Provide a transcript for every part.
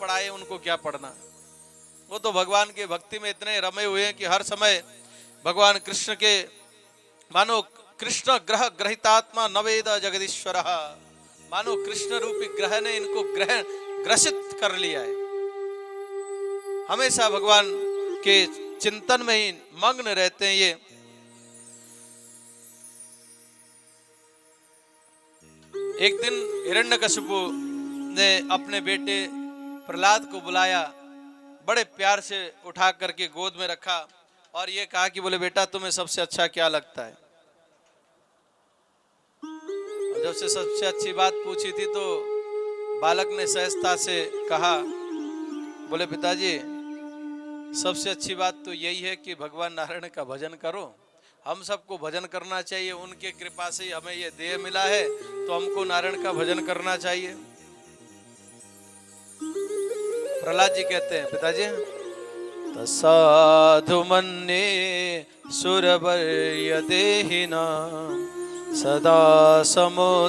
पढ़ाए उनको क्या पढ़ना। वो तो भगवान के भक्ति में इतने रमे हुए हैं कि हर समय भगवान कृष्ण के मानो कृष्ण ग्रह ग्रहितात्मा नवेद जगदीश्वर, मानो कृष्ण रूपी ग्रह ने इनको ग्रसित कर लिया है। हमेशा भगवान के चिंतन में ही मग्न रहते हैं ये। एक दिन हिरण्यकशिपु ने अपने बेटे प्रहलाद को बुलाया, बड़े प्यार से उठा करके गोद में रखा और ये कहा कि बोले बेटा तुम्हें सबसे अच्छा क्या लगता है। जब से सबसे अच्छी बात पूछी थी तो बालक ने सहजता से कहा, बोले पिताजी सबसे अच्छी बात तो यही है कि भगवान नारायण का भजन करो। हम सबको भजन करना चाहिए, उनके कृपा से हमें ये देह मिला है तो हमको नारायण का भजन करना चाहिए। प्रहलाद जी कहते हैं पिताजी, तसाधु मन्ये सुरवर्य देहिना सदा समोधिग्मधियाम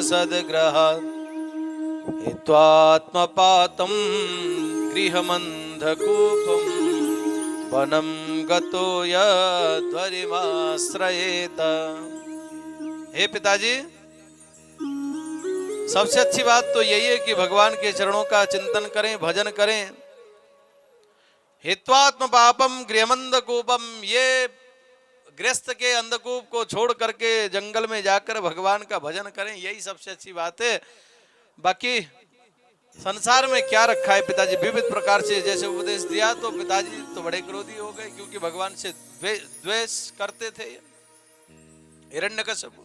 सद्ग्रहात् हित्वात्मपातं गृहमन्धकूपं वनं गतो यद्वरिमाश्रयेत। हे पिताजी, सबसे अच्छी बात तो यही है कि भगवान के चरणों का चिंतन करें, भजन करें। हित्वात्म पापम गृहमंधकूपम, ये गृहस्थ के अंधकूप को छोड़ करके जंगल में जाकर भगवान का भजन करें, यही सबसे अच्छी बात है। बाकी संसार में क्या रखा है पिताजी, विविध प्रकार से जैसे उपदेश दिया तो पिताजी तो बड़े क्रोधी हो गए क्योंकि भगवान से द्वेष करते थे। हिरण्यकशिपु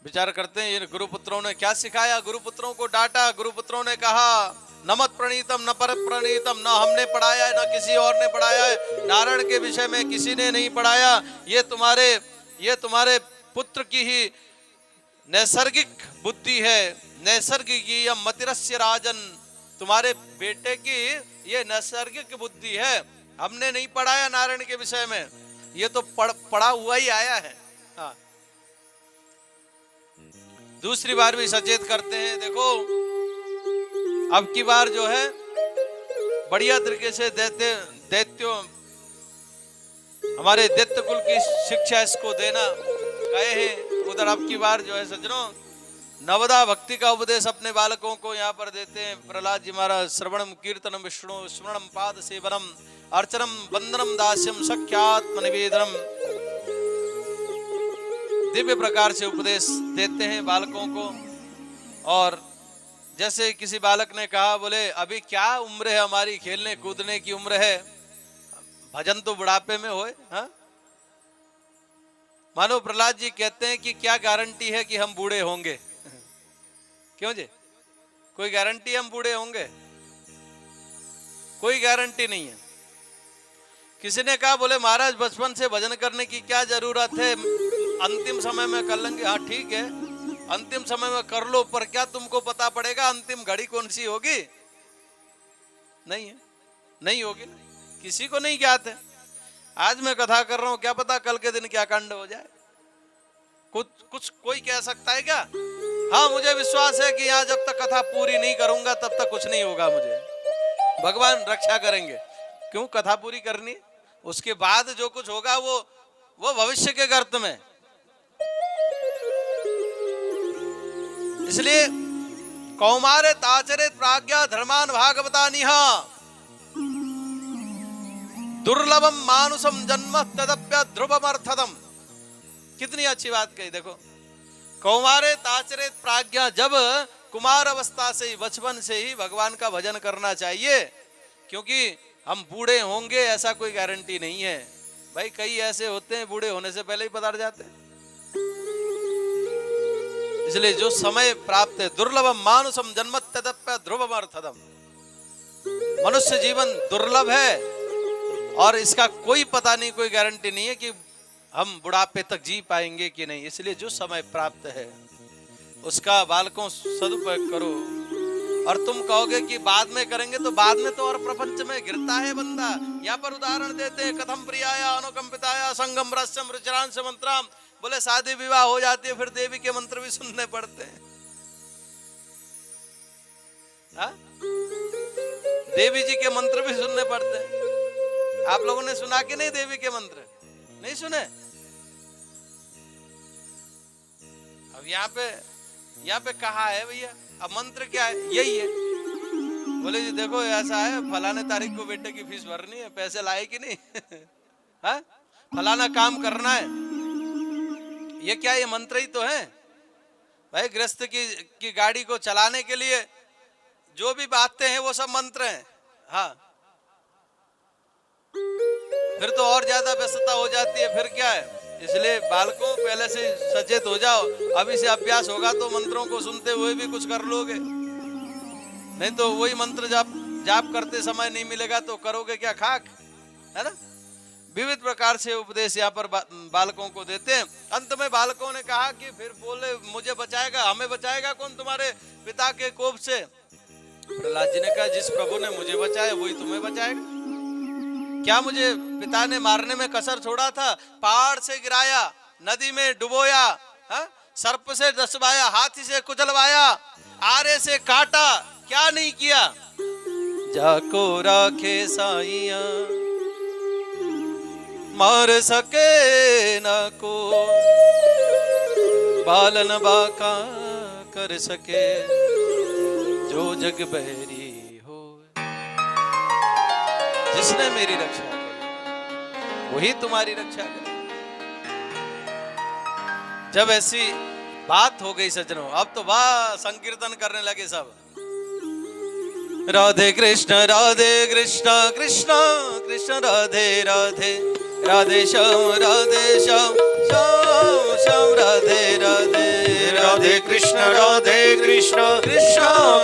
विचार करते हैं ये गुरुपुत्रों ने क्या सिखाया, गुरुपुत्रों को डांटा। गुरुपुत्रों ने कहा नमत प्रणीतम न पर प्रणीतम, न हमने पढ़ाया है न किसी और ने पढ़ाया है, नारायण के विषय में किसी ने नहीं पढ़ाया। ये तुम्हारे पुत्र की ही नैसर्गिक बुद्धि है, नैसर्गिक मतिरस्य राजन, तुम्हारे बेटे की ये नैसर्गिक बुद्धि है, हमने नहीं पढ़ाया नारायण के विषय में, ये तो पढ़ा हुआ ही आया है। हाँ। दूसरी बार भी सचेत करते हैं, देखो अब की बार जो है बढ़िया तरीके से दैत्यों हमारे दैत्य कुल की शिक्षा इसको देना कहे हैं। उधर अब की बार जो है सज्जनों नवदा भक्ति का उपदेश अपने बालकों को यहाँ पर देते हैं। प्रहलाद जी महाराज श्रवणम कीर्तनम विष्णु स्मरणम पाद सेवनम अर्चनम वंदनम दास्यम सख्यात्म निवेदनम, दिव्य प्रकार से उपदेश देते हैं बालकों को। और जैसे किसी बालक ने कहा, बोले अभी क्या उम्र है हमारी, खेलने कूदने की उम्र है, भजन तो बुढ़ापे में होए। हाँ, मानो प्रहलाद जी कहते हैं कि क्या गारंटी है कि हम बूढ़े होंगे। क्यों जी, कोई गारंटी हम बूढ़े होंगे? कोई गारंटी नहीं है। किसी ने कहा, बोले महाराज बचपन से भजन करने की क्या जरूरत है, अंतिम समय में कर लेंगे। हाँ ठीक है, अंतिम समय में कर लो, पर क्या तुमको पता पड़ेगा अंतिम घड़ी कौन सी होगी? नहीं है, नहीं होगी, किसी को नहीं ज्ञात है। आज मैं कथा कर रहा हूं, क्या पता कल के दिन क्या कांड हो जाए। कुछ कोई कह सकता है क्या? हाँ, मुझे विश्वास है कि यहाँ जब तक कथा पूरी नहीं करूंगा तब तक कुछ नहीं होगा, मुझे भगवान रक्षा करेंगे। क्यों कथा पूरी करनी, उसके बाद जो कुछ होगा वो भविष्य के गर्त में। इसलिए कौमारे ताचरित प्राज्ञा धर्मान भागवता निहा दुर्लभम मानुषम जन्म तदप्य ध्रुवमर्थदम। कितनी अच्छी बात कही। देखो, कौमारे ताचरित प्राज्ञा, जब कुमार अवस्था से ही, बचपन से ही भगवान का भजन करना चाहिए, क्योंकि हम बूढ़े होंगे ऐसा कोई गारंटी नहीं है। भाई कई ऐसे होते हैं बूढ़े होने से पहले ही पधार जाते हैं। इसलिए जो समय प्राप्त है, दुर्लभम मानुषम जन्म तदप्य ध्रुवमर्थदम, मनुष्य जीवन दुर्लभ है और इसका कोई पता नहीं, कोई गारंटी नहीं है कि हम बुढ़ापे तक जी पाएंगे कि नहीं। इसलिए जो समय प्राप्त है उसका बालकों सदुपयोग करो। और तुम कहोगे कि बाद में करेंगे, तो बाद में तो और प्रपंच में गिरता है बंदा। यहाँ पर उदाहरण देते हैं, कथम प्रियाया अनुकंपिताया संगम रस्यम रुचिरांश मंत्राम। बोले शादी विवाह हो जाती है, फिर देवी के मंत्र भी सुनने पड़ते हैं। हा? देवी जी के मंत्र भी सुनने पड़ते हैं। आप लोगों ने सुना कि नहीं देवी के मंत्र? नहीं सुने? अब यहाँ पे कहा है भैया, अब मंत्र क्या है? यही है। बोले जी देखो ऐसा है, फलाने तारीख को बेटे की फीस भरनी है, पैसे लाए कि नहीं? हा? फलाना काम करना है। ये क्या, ये मंत्र ही तो है भाई। गृहस्थ की गाड़ी को चलाने के लिए जो भी बातें हैं वो सब मंत्र हैं। हाँ, फिर तो और ज्यादा व्यस्तता हो जाती है, फिर क्या है। इसलिए बालकों पहले से सचेत हो जाओ, अभी से अभ्यास होगा तो मंत्रों को सुनते हुए भी कुछ कर लोगे, नहीं तो वही मंत्र जाप करते समय नहीं मिलेगा तो करोगे क्या, खाक, है ना। विविध प्रकार से उपदेश यहाँ पर बालकों को देते हैं। अंत में बालकों ने कहा कि फिर बोले मुझे बचाएगा, हमें बचाएगा कौन तुम्हारे पिता के कोप से? प्रहलाद जी ने कहा जिस प्रभु ने मुझे बचाया वही तुम्हें बचाएगा। क्या मुझे पिता ने मारने में कसर छोड़ा था? पहाड़ से गिराया, नदी में डुबोया, सर्प से दसवाया, हाथी से कुचलवाया, आरे से काटा, क्या नहीं किया? जाको राखे साइया मार सके न को, बालन बाका कर सके जो जग बहरी हो। जिसने मेरी रक्षा की वही तुम्हारी रक्षा करे। जब ऐसी बात हो गई सज्जनों, अब तो वाह संकीर्तन करने लगे सब। राधे कृष्ण कृष्ण कृष्ण राधे राधे, राधे श्याम श्याम श्याम राधे राधे, राधे कृष्ण कृष्ण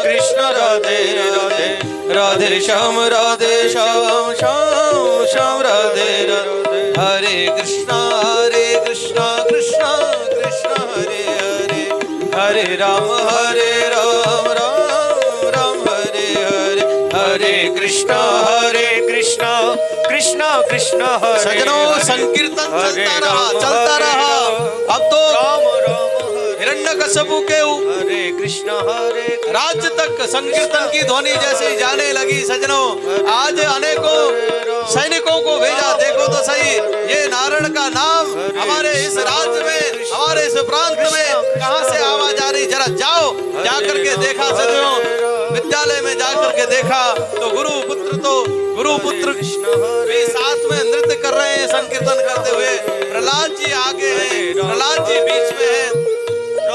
कृष्ण राधे राधे, राधे श्याम श्याम श्याम राधे राधे। हरे कृष्ण कृष्ण कृष्ण हरे हरे, हरे राम राम राम हरे हरे, हरे कृष्ण कृष्ण कृष्ण हरे। सजनों संकीर्तन चलता रहा। अब तो हिरण्यकश्यपु के राज्य तक संकीर्तन की ध्वनि जैसे जाने लगी। सजनों आज अनेकों सैनिकों को भेजा, देखो तो सही ये नारायण का नाम हमारे इस राज्य में, हमारे इस प्रांत में कहां से आवाज आ रही, जरा जाओ जाकर के देखा। सजनों विद्यालय में जाकर के देखा तो गुरु पुत्र भी साथ में नृत्य कर रहे हैं संकीर्तन करते हुए। प्रहलाद जी आगे हैं, प्रहलाद जी बीच में हैं,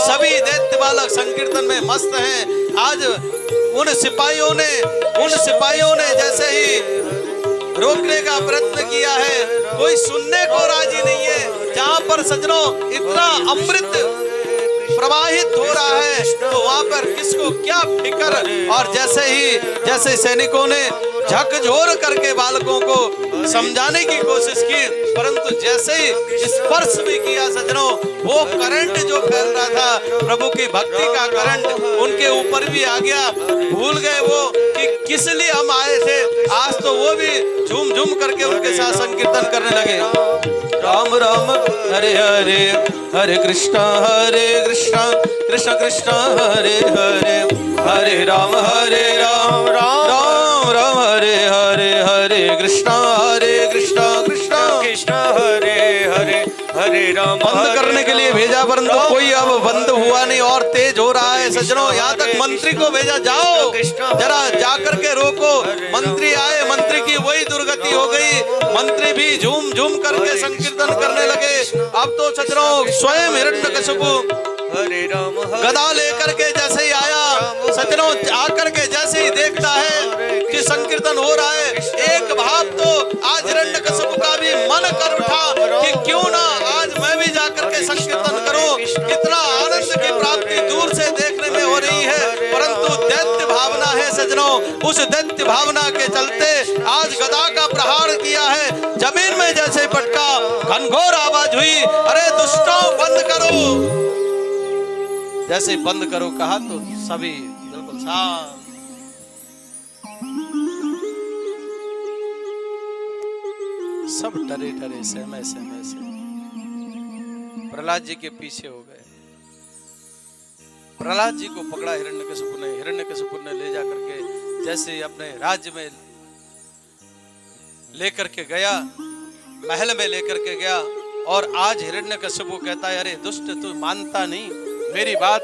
सभी दैत्य बालक संकीर्तन में मस्त हैं। आज उन सिपाहियों ने जैसे ही रोकने का प्रयत्न किया है, कोई सुनने को राजी नहीं है। जहां पर सजनों इतना अमृत प्रवाहित हो रहा है तो वहां पर किसको क्या फिक्र। और जैसे सैनिकों ने झकझोर करके बालकों को समझाने की कोशिश की, परंतु जैसे ही स्पर्श भी किया सजनों, वो करंट जो फैल रहा था प्रभु की भक्ति का करंट उनके ऊपर भी आ गया। भूल गए वो कि किस लिए हम आए थे। आज तो वो भी झूम झूम करके उनके साथ संकीर्तन करने लगे। राम राम हरे हरे, हरे कृष्ण कृष्ण कृष्ण हरे हरे, हरे राम राम राम हरे हरे, हरे कृष्ण कृष्ण कृष्ण हरे हरे, हरे राम। बंद करने के लिए भेजा परंतु कोई अब बंद हुआ नहीं और तेज हो रहा है सज्जनों। यहाँ तक मंत्री को भेजा, जाओ जरा जाकर के रोको। मंत्री आए, मंत्री की वही दुर्गति हो गई। मंत्री भी झूम झूम करके संकीर्तन करने लगे। अब तो सज्जनों स्वयं हिरण्यकश्यपु गदा लेकर के जैसे ही आया, सज्जनों आकर के जैसे ही देखता है कि संकीर्तन हो रहा है, एक भाव तो आज हिरण्यकश्यपु का भी मन कर उठा कि क्यों ना आज मैं भी जाकर के संकीर्तन करूं। कितना आनंद की प्राप्ति दूर से देखने में हो रही है, परंतु दैत्य भावना है सज्जनों। उस दैत्य भावना के चलते आज गदा का प्रहार किया है, जमीन में जैसे पटका, घनघोर आवाज हुई, अरे दुष्टों बंद करो। जैसे बंद करो कहा तो सभी बिल्कुल शांत। सब डरे डरे सहमे से प्रहलाद जी के पीछे हो गए। प्रहलाद जी को पकड़ा हिरण्यकश्यपु ने ले जाकर के जैसे अपने राज्य में लेकर के गया, महल में लेकर के गया, और आज हिरण्यकशिपु कहता है अरे दुष्ट, तू मानता नहीं, मेरी बात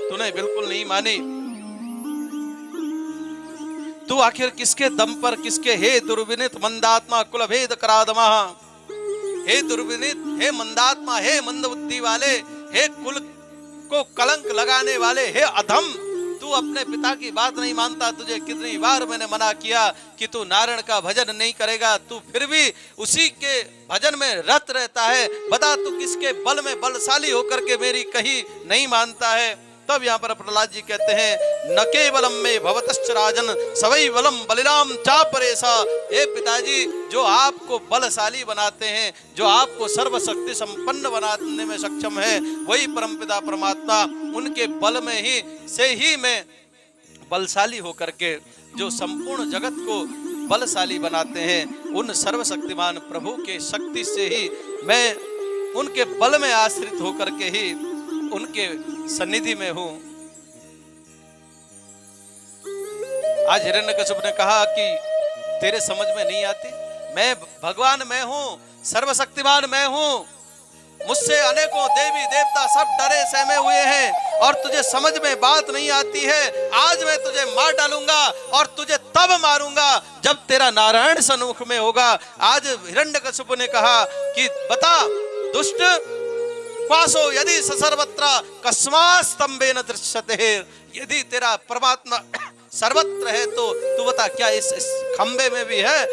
तूने बिल्कुल नहीं मानी। तू आखिर किसके दम पर, किसके, हे दुर्विनीत मंदात्मा कुल भेद करादमा, हे दुर्विनीत, हे मंदात्मा, हे मंद बुद्धि वाले, हे कुल को कलंक लगाने वाले, हे अधम, तू अपने पिता की बात नहीं मानता। तुझे कितनी बार मैंने मना किया कि तू नारायण का भजन नहीं करेगा, तू फिर भी उसी के भजन में रत रहता है। बता तू किसके बल में बलशाली होकर के मेरी कही नहीं मानता है। तब यहाँ पर प्रहलाद जी कहते हैं न केवलम में भवतश्च राजन सवै बलम बलिराम चापरेसा। हे पिताजी, जो आपको बलशाली बनाते हैं, जो आपको सर्वशक्ति संपन्न बनाने में सक्षम है, वही परमपिता परमात्मा, उनके बल में ही से ही मैं बलशाली होकर के जो संपूर्ण जगत को बलशाली बनाते हैं, उन सर्वशक्तिमान प्रभु के शक्ति से ही मैं उनके बल में आश्रित होकर के ही उनके सन्निधि में हूं। आज हिरण्यकशिपु ने कहा कि तेरे समझ में नहीं आती, मैं भगवान मैं हूं, सर्वशक्तिमान मैं हूं, मुझसे अनेकों देवी देवता सब डरे सहमे हुए हैं और तुझे समझ में बात नहीं आती है। आज मैं तुझे मार डालूंगा और तुझे तब मारूंगा जब तेरा नारायण सन्मुख में होगा। आज हिरण्यकशिपु ने कहा कि बता दुष्ट, क्वासो यदि सर्वत्र कस्मास्तंबे न दृश्यते, यदि तेरा परमात्मा सर्वत्र है तो तू बता क्या इस खंबे में भी है।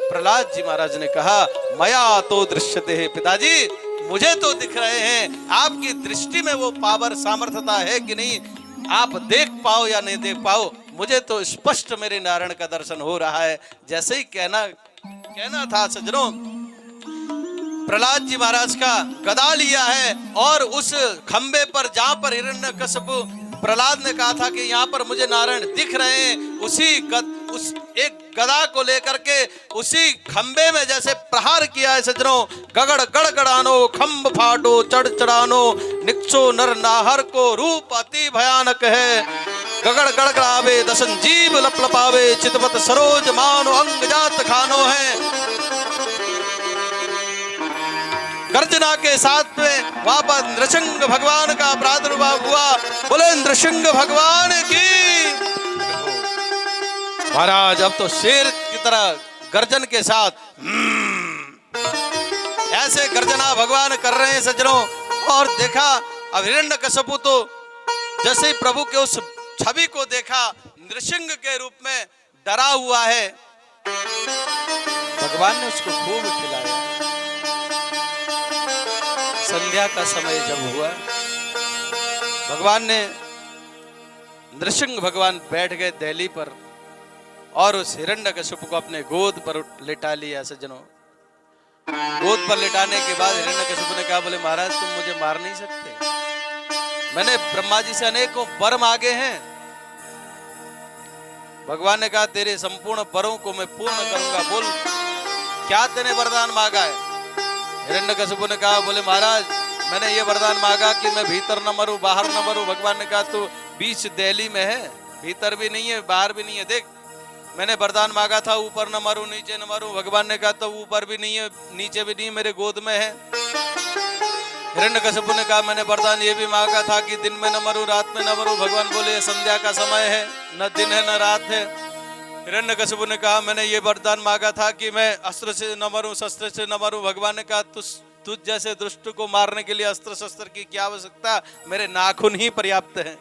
प्रहलाद जी महाराज ने कहा मया तो दृश्यते है, पिताजी मुझे तो दिख रहे हैं, आपकी दृष्टि में वो पावर सामर्थ्यता है कि नहीं, आप देख पाओ या नहीं देख पाओ, मुझे तो स्पष्ट मेरे नारायण का दर्शन हो रहा है। जैसे ही कहना था सज्जनों, प्रहलाद जी महाराज का गदा लिया है और उस खंबे पर जहां पर हिरण्यकशिपु प्रहलाद ने कहा था कि यहाँ पर मुझे नारायण दिख रहे हैं, उस एक गदा को लेकर के उसी खंबे में जैसे प्रहार किया है सज्जनों। गगड़ गड़गड़ानो खंब फाटो चढ़ चढ़ानो, निक्षो नर नाहर को रूप अति भयानक है। गगड़ गड़गड़ावे दसन जीव लपलपावे, चितवत सरोज मानो अंग जात खानो है। गर्जना के साथ में वहां पर नृसिंह भगवान का प्रादुर्भाव हुआ। बोले नृसिंह भगवान की। महाराज अब तो शेर की तरह गर्जन के साथ ऐसे गर्जना भगवान कर रहे हैं सज्जनों। और देखा अब हिरण्यकशिपु तो जैसे ही प्रभु के उस छवि को देखा नृसिंह के रूप में डरा हुआ है, भगवान ने उसको खूब खिलाया। संध्या का समय जब हुआ, भगवान ने नृसिंह भगवान बैठ गए दहली पर और उस हिरण्यकशिपु को अपने गोद पर लिटा लिया सज्जनों। गोद पर लिटाने के बाद हिरण्यकशिपु ने कहा बोले महाराज तुम मुझे मार नहीं सकते, मैंने ब्रह्मा जी से अनेकों वर मांगे हैं। भगवान ने कहा तेरे संपूर्ण वरों को मैं पूर्ण करूंगा, बोल क्या तेने वरदान मांगा है। हिरण्यकशिपु ने कहा बोले महाराज मैंने ये वरदान मांगा कि मैं भीतर न मरूं बाहर न मरूं। भगवान ने कहा तू बीच दहली में है, भीतर भी नहीं है बाहर भी नहीं है, देख मैंने वरदान मांगा था ऊपर न मरूं नीचे न मरूं। भगवान ने कहा तो ऊपर भी नहीं है नीचे भी नहीं, मेरे गोद में है। हिरण्यकशिपु ने कहा मैंने वरदान ये भी मांगा था कि दिन में न मरूं रात में न मरूं। भगवान बोले संध्या का समय है, न दिन है न रात है। हिरण्यकशिपु ने कहा मैंने ये वरदान मांगा था कि मैं अस्त्र से न मरूं शस्त्र से न मरूं। भगवान ने कहा तुझ जैसे दुष्ट को मारने के लिए अस्त्र शस्त्र की क्या आवश्यकता, मेरे नाखून ही पर्याप्त हैं।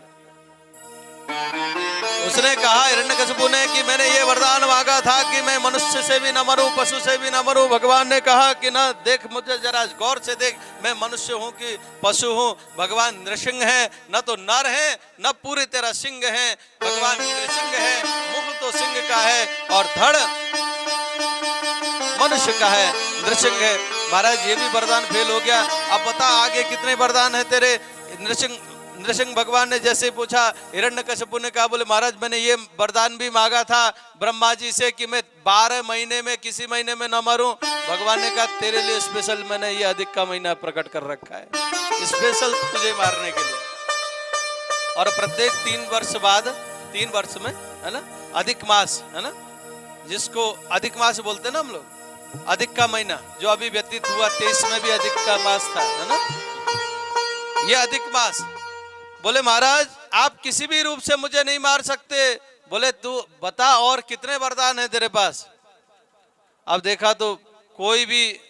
उसने कहा हिरण्यकशिपु ने कि मैंने ये वरदान मांगा था कि मैं मनुष्य से भी न मरूं पशु से भी न मरूं। भगवान ने कहा कि ना देख मुझे जरा गौर से देख, मैं मनुष्य हूं कि पशु हूं। भगवान नृसिंह है, न तो नर है न पूरी तरह सिंह है। भगवान नृसिंह है, मुख तो सिंह का है और धड़ मनुष्य का है, नृसिंह है। महाराज ये भी वरदान फेल हो गया, अब बता आगे कितने वरदान है तेरे। नृसिंह भगवान ने जैसे पूछा, हिरण्यकशिपु ने कहा बोले महाराज मैंने ये वरदान भी मांगा था ब्रह्मा जी से कि मैं 12 महीने में किसी महीने में न मरूं। भगवान ने कहा तेरे लिए स्पेशल मैंने ये अधिक का महीना प्रकट कर रखा है, स्पेशल तुझे मारने के लिए। और प्रत्येक 3 वर्ष बाद 3 वर्ष में है ना, अधिक मास, है ना, जिसको अधिक मास बोलते हैं ना हम लोग, अधिक का महीना जो अभी व्यतीत हुआ, 23 में भी अधिक का मास था, है ना, ये अधिक मास। बोले महाराज आप किसी भी रूप से मुझे नहीं मार सकते। बोले तू बता और कितने वरदान है तेरे पास। अब देखा तो कोई भी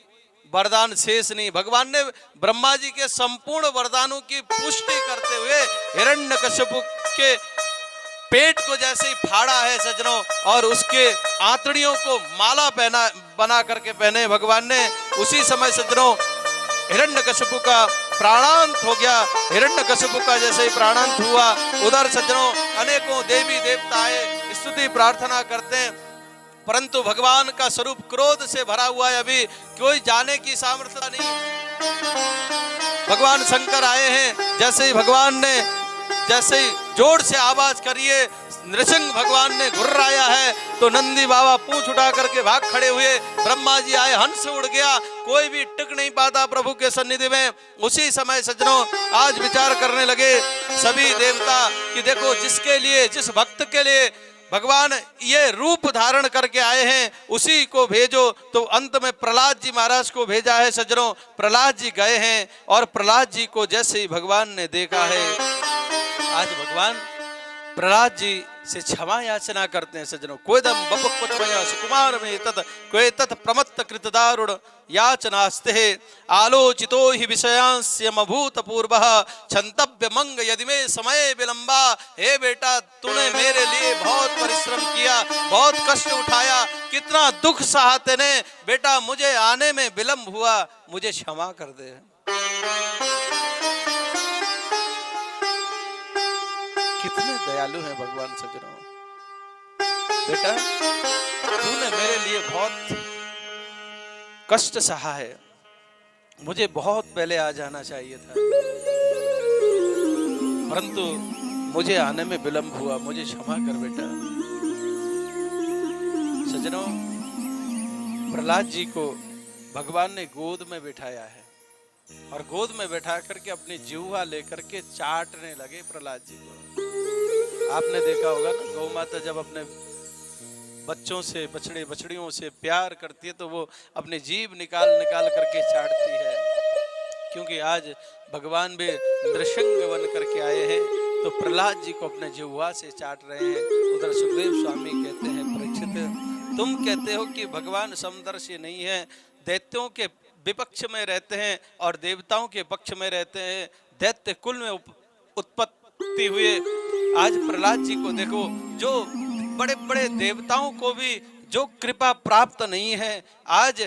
वरदान शेष नहीं। भगवान ने ब्रह्मा जी के संपूर्ण वरदानों की पुष्टि करते हुए हिरण्यकश्यप के पेट को जैसे ही फाड़ा है सज्जनों, और उसके आंतड़ियों को माला पहना बना करके पहने भगवान ने, उसी समय सज्जनों हिरण्यकश्यप का प्राणांत हो गया। हिरण्यकश्यप का जैसे ही प्राणांत हुआ, उधर सज्जनों अनेकों देवी देवता आए, स्तुति प्रार्थना करते हैं, परंतु भगवान का स्वरूप क्रोध से भरा हुआ है, अभी कोई जाने की सामर्थ्य नहीं। भगवान शंकर आए हैं, जैसे ही भगवान ने जैसे ही जोर से आवाज करिए, नृसिंह भगवान ने घुर्राया है तो नंदी बाबा पूंछ उठा करके भाग खड़े हुए। ब्रह्मा जी आए, हंस उड़ गया, कोई भी टिक नहीं पाता प्रभु के सन्निधि में। उसी समय सज्जनों आज विचार करने लगे सभी देवता कि देखो जिसके लिए, जिस भक्त के लिए भगवान ये रूप धारण करके आए हैं उसी को भेजो। तो अंत में प्रहलाद जी महाराज को भेजा है सज्जनों। प्रहलाद जी गए हैं और प्रहलाद जी को जैसे ही भगवान ने देखा है, आज भगवान प्रहलाद जी से क्षमा याचना करते हैं सज्जनों। कोयदम बपक्वचमया सुकुमार में तत् कोय तत् प्रमत्त कृत दारुण याचनास्ते आलोचितो हि विषयांस्य मभूत पूर्वः क्षंतव्य मंग यदि में समय विलंबा। हे बेटा तूने मेरे लिए बहुत परिश्रम किया, बहुत कष्ट उठाया, कितना दुख सहा तेने, बेटा मुझे आने में विलंब हुआ, मुझे क्षमा कर दे। कितने दयालु हैं भगवान सज्जनों। बेटा तूने मेरे लिए बहुत कष्ट सहा है, मुझे बहुत पहले आ जाना चाहिए था, परंतु मुझे आने में विलंब हुआ, मुझे क्षमा कर बेटा। सज्जनों प्रहलाद जी को भगवान ने गोद में बिठाया है और गोद में बैठा करके अपनी जिह्वा लेकर के चाटने लगे प्रहलाद जी को। आपने देखा होगा ना, गौ माता जब अपने बच्चों से, बछड़े बछड़ियों से प्यार करती है तो वो अपनी जीभ निकाल निकाल करके चाटती है। क्योंकि आज भगवान भी नृसिंह बन करके आए हैं तो प्रहलाद जी को अपने जिह्वा से चाट रहे हैं। उधर सुखदेव स्वामी कहते हैं, परीक्षित तुम कहते हो कि भगवान समदर्शी नहीं है, दैत्यों के विपक्ष में रहते हैं और देवताओं के पक्ष में रहते हैं, दैत्य कुल में उत्पत्ति हुए। आज प्रहलाद जी को देखो, जो बड़े बड़े देवताओं को भी जो कृपा प्राप्त नहीं है, आज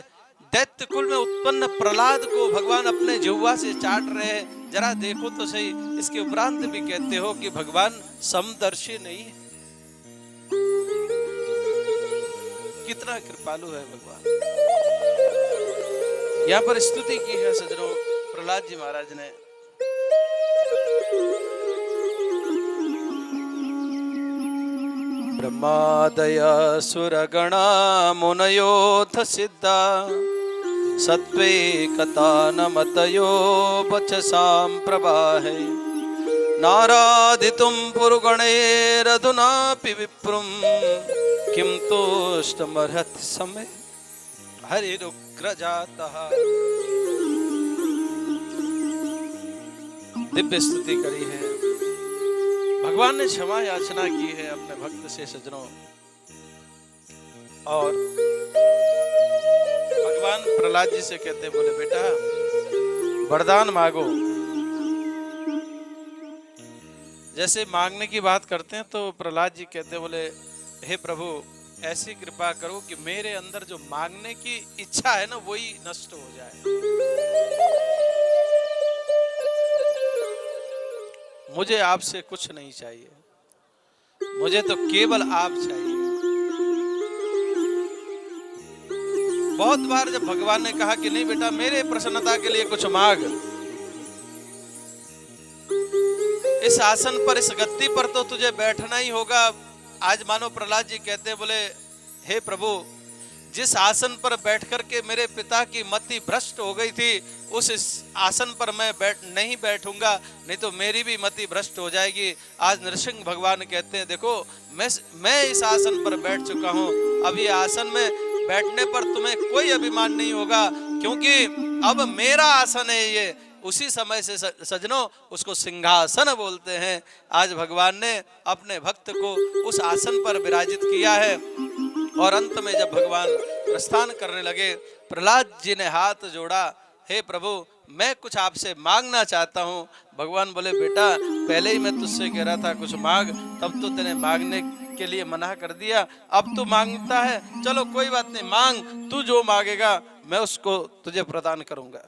दैत्य कुल में उत्पन्न प्रहलाद को भगवान अपने जिह्वा से चाट रहे हैं। जरा देखो तो सही, इसके उपरांत भी कहते हो कि भगवान समदर्शी नहीं है। कितना कृपालु है भगवान। यहाँ पर स्तुति की है सज्जनों प्रहलाद जी महाराज ने। ब्रह्मादय सुरगणा मुनयोऽथ सिद्धा सत्त्वैकतानमतयो वचसां प्रवाहे नाराधितुं पुरुगणैरधुनापि विप्रुं किं तोष्टमर्हति समय हरिरुग्रजातः। दिव्य स्तुति करी है, भगवान ने क्षमा याचना की है अपने भक्त से सज्जनों। और भगवान प्रहलाद जी से कहते, बोले बेटा वरदान मांगो। जैसे मांगने की बात करते हैं तो प्रहलाद जी कहते, बोले हे प्रभु ऐसी कृपा करो कि मेरे अंदर जो मांगने की इच्छा है ना वही नष्ट हो जाए। मुझे आपसे कुछ नहीं चाहिए, मुझे तो केवल आप चाहिए। बहुत बार जब भगवान ने कहा कि नहीं बेटा मेरे प्रसन्नता के लिए कुछ मांग, इस आसन पर, इस गद्दी पर तो तुझे बैठना ही होगा। आज मानो प्रहलाद जी कहते, बोले हे प्रभु जिस आसन पर बैठ करके मेरे पिता की मति भ्रष्ट हो गई थी, उस आसन पर मैं नहीं बैठूंगा, नहीं तो मेरी भी मति भ्रष्ट हो जाएगी। आज नरसिंह भगवान कहते हैं देखो मैं इस आसन पर बैठ चुका हूं, अब ये आसन में बैठने पर तुम्हें कोई अभिमान नहीं होगा, क्योंकि अब मेरा आसन है ये। उसी समय से सजनों उसको सिंहासन बोलते हैं। आज भगवान ने अपने भक्त को उस आसन पर विराजित किया है। और अंत में जब भगवान प्रस्थान करने लगे, प्रहलाद जी ने हाथ जोड़ा, हे प्रभु मैं कुछ आपसे मांगना चाहता हूँ। भगवान बोले बेटा पहले ही मैं तुझसे कह रहा था कुछ मांग, तब तो तेने मांगने के लिए मना कर दिया, अब तू मांगता है, चलो कोई बात नहीं, मांग, तू जो मांगेगा मैं उसको तुझे प्रदान करूंगा।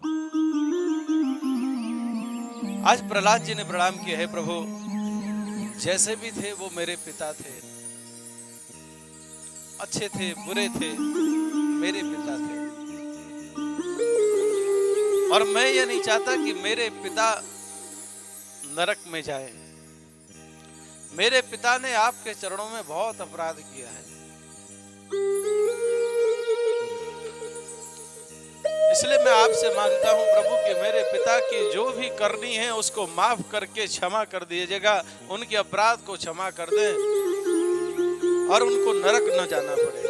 आज प्रहलाद जी ने प्रणाम किया, है प्रभु जैसे भी थे वो मेरे पिता थे, अच्छे थे बुरे थे, मेरे पिता थे, और मैं ये नहीं चाहता कि मेरे पिता नरक में जाए। मेरे पिता ने आपके चरणों में बहुत अपराध किया है, इसलिए मैं आपसे मांगता हूं प्रभु कि मेरे पिता की जो भी करनी है उसको माफ करके क्षमा कर दीजिएगा, उनके अपराध को क्षमा कर दें और उनको नरक न जाना पड़े।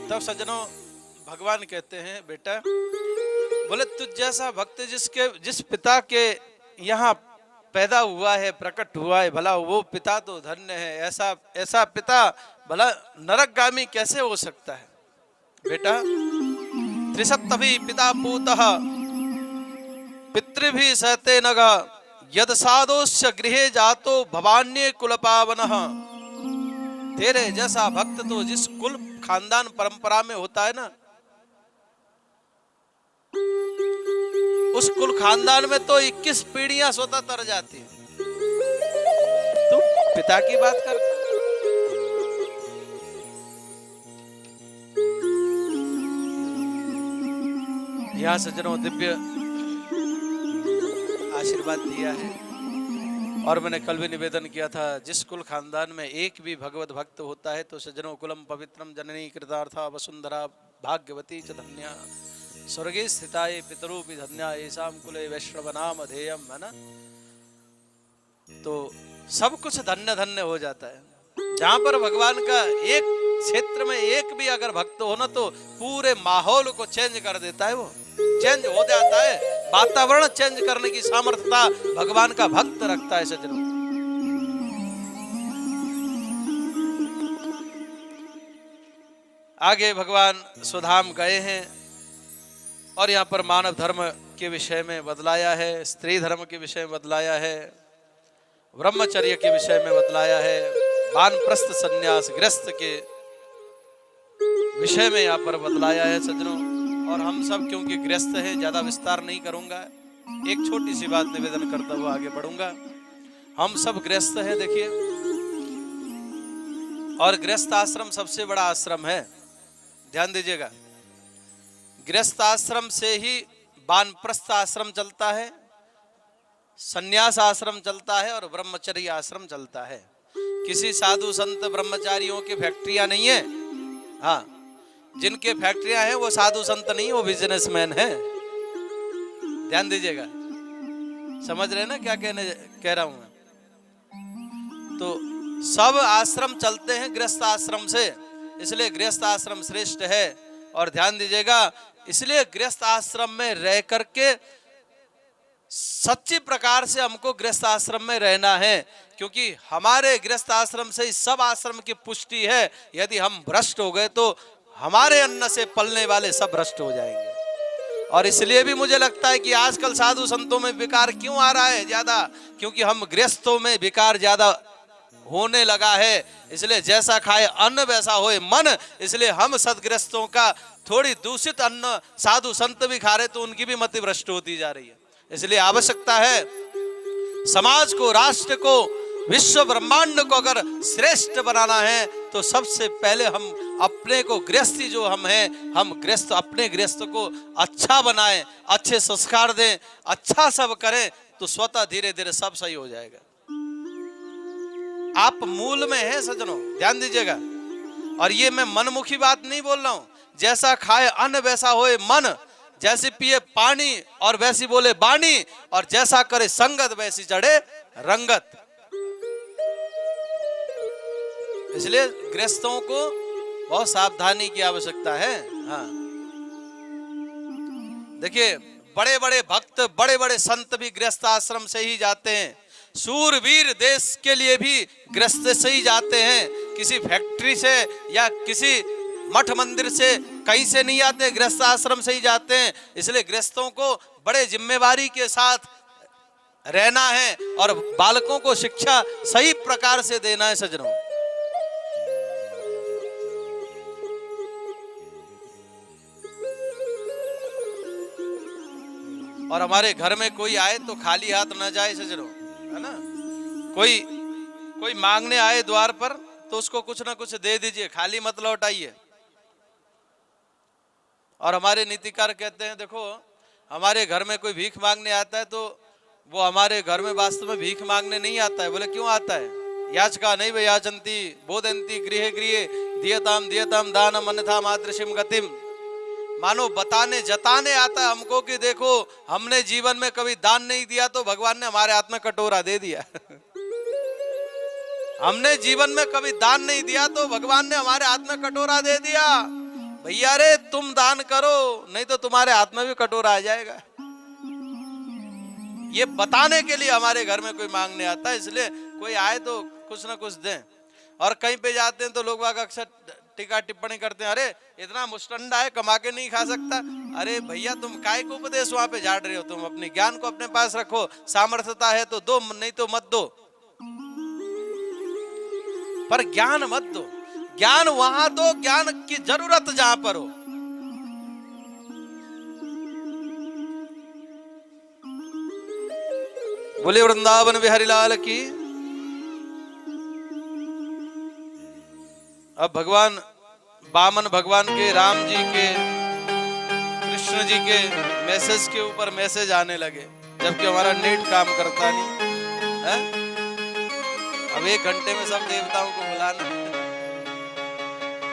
तब सज्जनों भगवान कहते हैं बेटा, बोले तुझ जैसा भक्त जिस पिता के यहाँ पैदा हुआ है, प्रकट हुआ है, भला वो पिता तो धन्य है। ऐसा पिता भला नरकगामी कैसे हो सकता है? बेटा त्रिसप्तभी पिता पूतः पितृभि सहते नग यद साधोस्य गृहे जातो भवान्ये कुल पावनः। तेरे जैसा भक्त तो जिस कुल खानदान परंपरा में होता है ना, उस कुल खानदान में तो 21 पीढ़ियां स्वतः तर जाती है। तू पिता की बात कर। यहां सज्जनों दिव्य आशीर्वाद दिया है। और मैंने कल भी निवेदन किया था, जिस कुल खानदान में एक भी भगवत भक्त होता है तो सज्जनों कुलम पवित्रम जननी कृतार्था वसुंधरा भाग्यवती च धन्या स्वर्गे स्थिताये पितरो भी धन्या येषाम कुले वैष्णवनाम अधेयम, है ना। तो सब कुछ धन्य धन्य हो जाता है। जहां पर भगवान का एक क्षेत्र में एक भी अगर भक्त हो ना तो पूरे माहौल को चेंज कर देता है, वो चेंज हो जाता है। वातावरण चेंज करने की सामर्थ्यता भगवान का भक्त रखता है सज्जनों। आगे भगवान स्वधाम गए हैं और यहाँ पर मानव धर्म के विषय में बतलाया है, स्त्री धर्म के विषय में बतलाया है, ब्रह्मचर्य के विषय में बतलाया है, वानप्रस्थ संन्यास गृहस्थ के विषय में यहाँ पर बतलाया है सज्जनों। और हम सब क्योंकि गृहस्थ हैं, ज्यादा विस्तार नहीं करूंगा, एक छोटी सी बात निवेदन करता हुआ आगे बढ़ूंगा। हम सब गृहस्थ हैं देखिए, और गृहस्थ आश्रम सबसे बड़ा आश्रम है, ध्यान दीजिएगा। गृहस्थ आश्रम से ही वानप्रस्थ आश्रम चलता है, संन्यास आश्रम चलता है और ब्रह्मचर्य आश्रम चलता है। किसी साधु संत ब्रह्मचारियों की फैक्ट्रियां नहीं है। हाँ, जिनके फैक्ट्रियां हैं वो साधु संत नहीं, वो बिजनेसमैन है। ध्यान दीजिएगा, समझ रहे ना क्या कह रहा हूं मैं। तो सब आश्रम चलते हैं गृहस्थ आश्रम से, इसलिए गृहस्थ आश्रम श्रेष्ठ है। और ध्यान दीजिएगा, इसलिए गृहस्थ आश्रम में रह करके सच्ची प्रकार से हमको गृहस्थ आश्रम में रहना है, क्योंकि हमारे गृहस्थ आश्रम से सब आश्रम की पुष्टि है। यदि हम भ्रष्ट हो गए तो हमारे अन्न से पलने वाले सब भ्रष्ट हो जाएंगे। और इसलिए भी मुझे लगता है कि आजकल साधु संतों में विकार क्यों आ रहा है ज्यादा, क्योंकि हम गृहस्थों में विकार ज्यादा होने लगा है। इसलिए जैसा खाए अन्न वैसा होए मन, इसलिए हम सदगृहस्थों का थोड़ी दूषित अन्न साधु संत भी खा रहे तो उनकी भी मति भ्रष्ट होती जा रही है। इसलिए आवश्यकता है समाज को, राष्ट्र को, विश्व ब्रह्मांड को अगर श्रेष्ठ बनाना है तो सबसे पहले हम अपने को, गृहस्थी जो हम हैं, हम गृहस्थ अपने गृहस्थ को अच्छा बनाएं, अच्छे संस्कार दें, अच्छा सब करें, तो स्वतः धीरे धीरे सब सही हो जाएगा। आप मूल में हैं सज्जनों, ध्यान दीजिएगा। और ये मैं मनमुखी बात नहीं बोल रहा हूं। जैसा खाए अन्न वैसा होए मन, जैसे पिए पानी और वैसी बोले बाणी, और जैसा करे संगत वैसी चढ़े रंगत। इसलिए गृहस्थों को बहुत सावधानी की आवश्यकता है। हाँ, देखिए बड़े बड़े भक्त, बड़े बड़े संत भी गृहस्थ आश्रम से ही जाते हैं। सूरवीर देश के लिए भी गृहस्थ से ही जाते हैं, किसी फैक्ट्री से या किसी मठ मंदिर से कहीं से नहीं आते, गृहस्थ आश्रम से ही जाते हैं। इसलिए गृहस्थों को बड़े जिम्मेवारी के साथ रहना है और बालकों को शिक्षा सही प्रकार से देना है सज्जनों। और हमारे घर में कोई आए तो खाली हाथ न जाए सज्जनों, है ना। कोई मांगने आए द्वार पर तो उसको कुछ ना कुछ दे दीजिए, खाली मत लौटाइए। और हमारे नीतिकार कहते हैं, देखो हमारे घर में कोई भीख मांगने आता है तो वो हमारे घर में वास्तव में भीख मांगने नहीं आता है। बोले क्यों आता है? याचका नहीं वे याचंती बोधंती गृह गृह दियताम दियताम दानम अन्यथा मातृषिम गतिम। मानो बताने जताने आता है हमको कि देखो हमने जीवन में कभी दान नहीं दिया तो भगवान ने हमारे हाथ में कटोरा दे दिया। हमने जीवन में कभी दान नहीं दिया तो भगवान ने हमारे हाथ में कटोरा दे दिया। भैया रे तुम दान करो, नहीं तो तुम्हारे हाथ में भी कटोरा आ जाएगा। ये बताने के लिए हमारे घर में कोई मांगने आता है, इसलिए कोई आए तो कुछ ना कुछ दें। और कहीं पे जाते हैं तो लोग बाग अक्सर टीका टिप्पणी करते हैं, अरे इतना मुस्टंडा है कमा के नहीं खा सकता। अरे भैया तुम काय को उपदेश वहां पे झाड़ रहे हो? तुम अपने ज्ञान को अपने पास रखो, सामर्थ्यता है तो दो, नहीं तो मत दो, पर ज्ञान मत दो। ज्ञान वहां दो, ज्ञान की जरूरत जहां पर हो। बोले वृंदावन बिहारी लाल की। अब भगवान बामन भगवान के, राम जी के, कृष्ण जी के मैसेज के ऊपर मैसेज आने लगे, जबकि हमारा नेट काम करता नहीं है। अब 1 घंटे में सब देवताओं को बुलाना।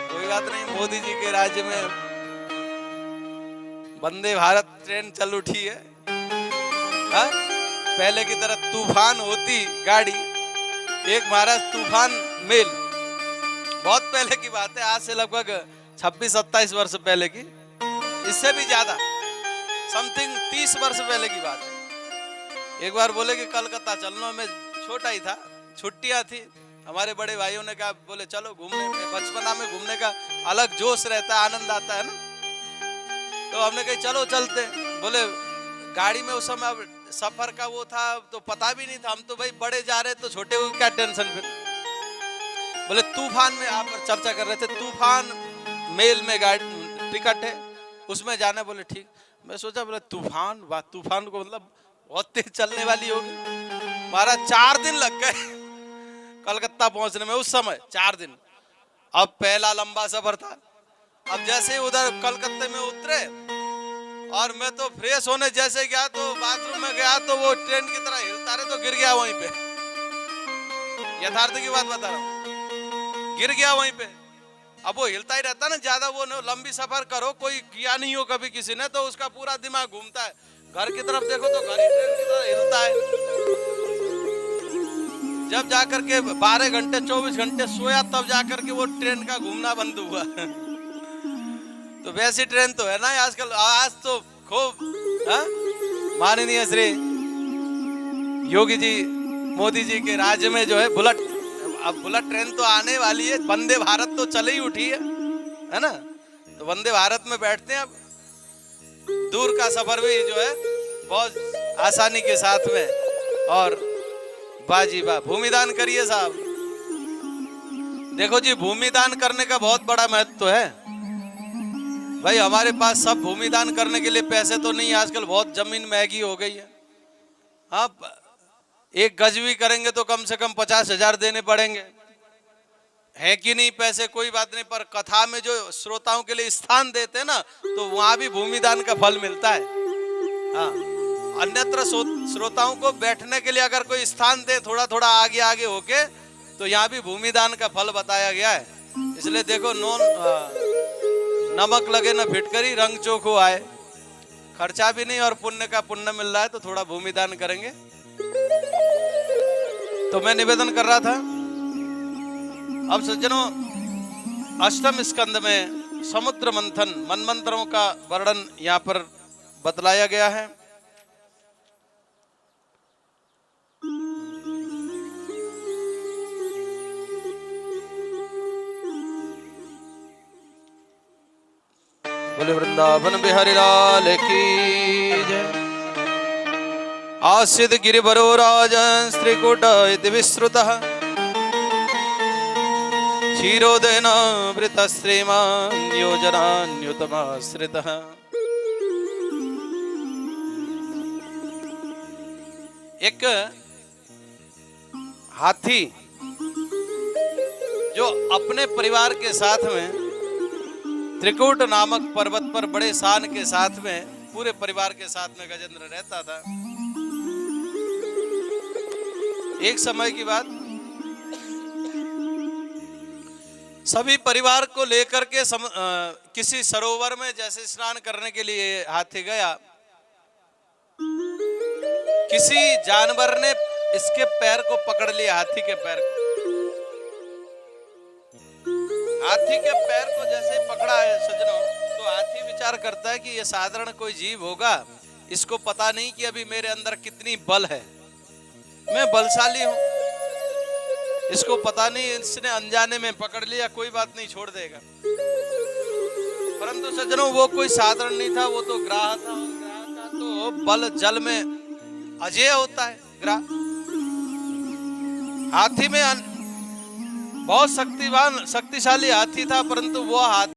कोई बात नहीं, मोदी जी के राज्य में वंदे भारत ट्रेन चल उठी है। हा? पहले की तरह तूफान होती गाड़ी, एक महाराज तूफान मेल, बहुत पहले की बात है, आज से लगभग 26-27 वर्ष पहले की, इससे भी ज्यादा, समथिंग 30 वर्ष पहले की बात है। एक बार बोले कि कलकत्ता चलना, मैं छोटा ही था, छुट्टियां थी, हमारे बड़े भाइयों ने कहा, बोले चलो घूमने में। बचपना में घूमने का अलग जोश रहता है, आनंद आता है ना, तो हमने कहा चलो चलते। बोले गाड़ी में उस समय अब सफर का वो था तो पता भी नहीं था, हम तो भाई बड़े जा रहे तो छोटे को क्या टेंशन। फिर बोले तूफान में, आप चर्चा कर रहे थे, तूफान मेल में गाड़ी टिकट है उसमें जाना। बोले ठीक। मैं सोचा बोले तूफान को मतलब बहुत तेज चलने वाली होगी। हमारा 4 दिन लग गए कलकत्ता पहुंचने में, उस समय 4 दिन। अब पहला लंबा सफर था। अब जैसे ही उधर कलकत्ते में उतरे और मैं तो फ्रेश होने जैसे गया तो बाथरूम में गया तो वो ट्रेन की तरह हिलता रहे तो गिर गया वहीं पे। यथार्थ की बात बता रहा हूँ, गिर गया वहीं पे। अब वो हिलता ही रहता ना, ज्यादा वो लंबी सफर करो, कोई किया नहीं हो कभी किसी ने, तो उसका पूरा दिमाग घूमता है। घर की तरफ देखो तो घर ही ट्रेन की तरह हिलता है। जब जाकर के 12 घंटे 24 घंटे सोया तब जाकर के वो ट्रेन का घूमना बंद हुआ। तो वैसी ट्रेन तो है ना आजकल। आज तो खूब माननीय श्री योगी जी, मोदी जी के राज्य में जो है बुलेट, अब बुलेट ट्रेन तो आने वाली है। वंदे भारत तो चल ही उठी है ना, तो वंदे भारत में बैठते हैं। अब दूर का सफर भी जो है बहुत आसानी के साथ में। और बाजी बा भूमिदान करिए साहब। देखो जी, भूमिदान करने का बहुत बड़ा महत्व है भाई। हमारे पास सब भूमिदान करने के लिए पैसे तो नहीं, आजकल बहुत जमीन महंगी हो गई है। आप 1 गज भी करेंगे तो कम से कम 50,000 देने पड़ेंगे, है कि नहीं? पैसे कोई बात नहीं, पर कथा में जो श्रोताओं के लिए स्थान देते हैं ना, तो वहां भी भूमिदान का फल मिलता है। हाँ, अन्यत्र श्रोताओं को बैठने के लिए अगर कोई स्थान दे थोड़ा थोड़ा आगे आगे होके, तो यहाँ भी भूमिदान का फल बताया गया है। इसलिए देखो नमक लगे ना फिटकरी, रंग चोखो आए। खर्चा भी नहीं और पुण्य का पुण्य मिल रहा है, तो थोड़ा भूमि दान करेंगे। तो मैं निवेदन कर रहा था, अब सज्जनों अष्टम स्कंद में समुद्र मंथन मनमंत्रों का वर्णन यहाँ पर बतलाया गया है। बोले वृंदावन बिहारी लाल की जय। आसिद गिरिवरो राजन् स्त्रीकूट इति विश्रुतः क्षीरोदयन वृत श्रीमान् योजनान्युतमाश्रितः। एक हाथी जो अपने परिवार के साथ में त्रिकूट नामक पर्वत पर बड़े शान के साथ में पूरे परिवार के साथ में गजेंद्र रहता था। एक समय की बात, सभी परिवार को लेकर के किसी सरोवर में जैसे स्नान करने के लिए हाथी गया। किसी जानवर ने इसके पैर को पकड़ लिया, हाथी के पैर को। हाथी के पैर को जैसे पकड़ा है सज्जनों, तो हाथी विचार करता है कि ये साधारण कोई जीव होगा, इसको पता नहीं कि अभी मेरे अंदर कितनी बल है, मैं बलशाली हूं, इसको पता नहीं, इसने अनजाने में पकड़ लिया, कोई बात नहीं, छोड़ देगा। परंतु सज्जनों वो कोई साधारण नहीं था, वो तो ग्राह था। ग्राह का तो बल जल में अजेय होता है। ग्राह हाथी में बहुत शक्तिशाली हाथी था, परंतु वो हाथी